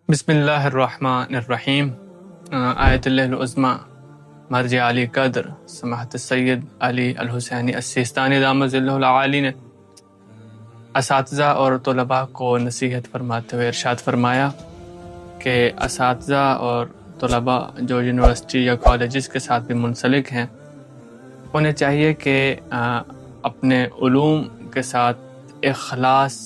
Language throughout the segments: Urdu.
بسم اللہ الرحمن الرحیم۔ آیت اللہ العظمی مرجع علی قدر سماحت السید علی الحسینی السیستانی دامت ظلہ العالی نے اساتذہ اور طلباء کو نصیحت فرماتے ہوئے ارشاد فرمایا کہ اساتذہ اور طلباء جو یونیورسٹی یا کالجز کے ساتھ بھی منسلک ہیں، انہیں چاہیے کہ اپنے علوم کے ساتھ اخلاص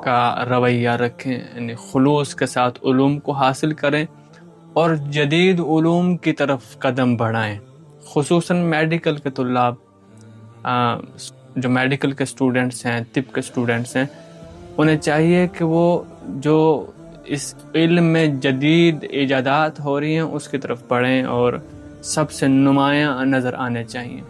کا رویہ رکھیں، یعنی خلوص کے ساتھ علوم کو حاصل کریں اور جدید علوم کی طرف قدم بڑھائیں۔ خصوصاً میڈیکل کے طلاب، جو میڈیکل کے سٹوڈنٹس ہیں، طب کے سٹوڈنٹس ہیں، انہیں چاہیے کہ وہ جو اس علم میں جدید ایجادات ہو رہی ہیں اس کی طرف بڑھیں اور سب سے نمایاں نظر آنے چاہیے۔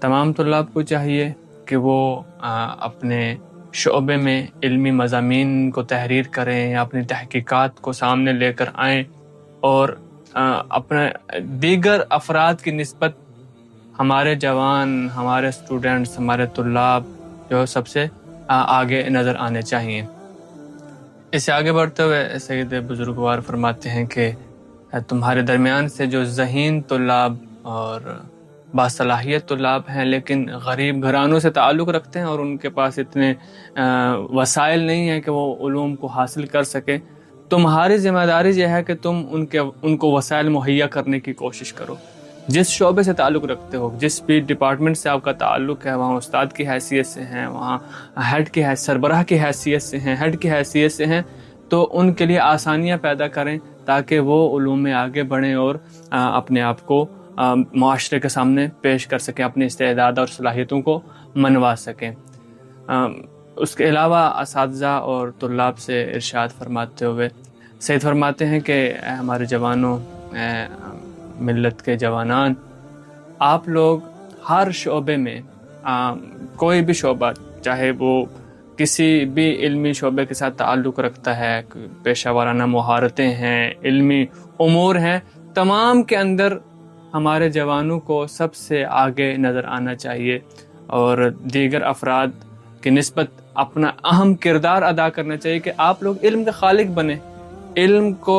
تمام طلاب کو چاہیے کہ وہ اپنے شعبے میں علمی مضامین کو تحریر کریں یا اپنی تحقیقات کو سامنے لے کر آئیں اور اپنے دیگر افراد کی نسبت ہمارے جوان، ہمارے سٹوڈنٹس، ہمارے طلاب جو سب سے آگے نظر آنے چاہیے۔ اس سے آگے بڑھتے ہوئے سید بزرگوار فرماتے ہیں کہ تمہارے درمیان سے جو ذہین طلاب اور باصلاحیت طلاب ہیں لیکن غریب گھرانوں سے تعلق رکھتے ہیں اور ان کے پاس اتنے وسائل نہیں ہیں کہ وہ علوم کو حاصل کر سکیں، تمہاری ذمہ داری یہ ہے کہ تم ان کو وسائل مہیا کرنے کی کوشش کرو۔ جس شعبے سے تعلق رکھتے ہو، جس بھی ڈپارٹمنٹ سے آپ کا تعلق ہے، وہاں استاد کی حیثیت سے ہیں، وہاں ہیڈ کی سربراہ کی حیثیت سے ہیں، ہیڈ کی حیثیت سے ہیں، تو ان کے لیے آسانیاں پیدا کریں تاکہ وہ علوم میں آگے بڑھیں اور اپنے آپ کو معاشرے کے سامنے پیش کر سکیں، اپنی استعداد اور صلاحیتوں کو منوا سکیں۔ اس کے علاوہ اساتذہ اور طلاب سے ارشاد فرماتے ہوئے سید فرماتے ہیں کہ اے ہمارے جوانوں، اے ملت کے جوانان، آپ لوگ ہر شعبے میں، کوئی بھی شعبہ چاہے وہ کسی بھی علمی شعبے کے ساتھ تعلق رکھتا ہے، پیشہ ورانہ مہارتیں ہیں، علمی امور ہیں، تمام کے اندر ہمارے جوانوں کو سب سے آگے نظر آنا چاہیے اور دیگر افراد کی نسبت اپنا اہم کردار ادا کرنا چاہیے کہ آپ لوگ علم کے خالق بنیں، علم کو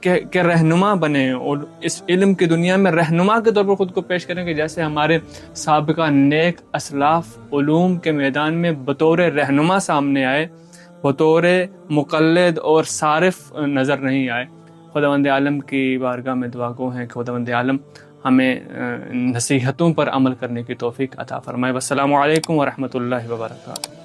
کے رہنما بنیں اور اس علم کی دنیا میں رہنما کے طور پر خود کو پیش کریں کہ جیسے ہمارے سابقہ نیک اسلاف علوم کے میدان میں بطور رہنما سامنے آئے، بطور مقلد اور صارف نظر نہیں آئے۔ خداوند عالم کی بارگاہ میں دعا گو ہیں کہ خداوند عالم ہمیں نصیحتوں پر عمل کرنے کی توفیق عطا فرمائے۔ والسلام علیکم ورحمۃ اللہ وبرکاتہ۔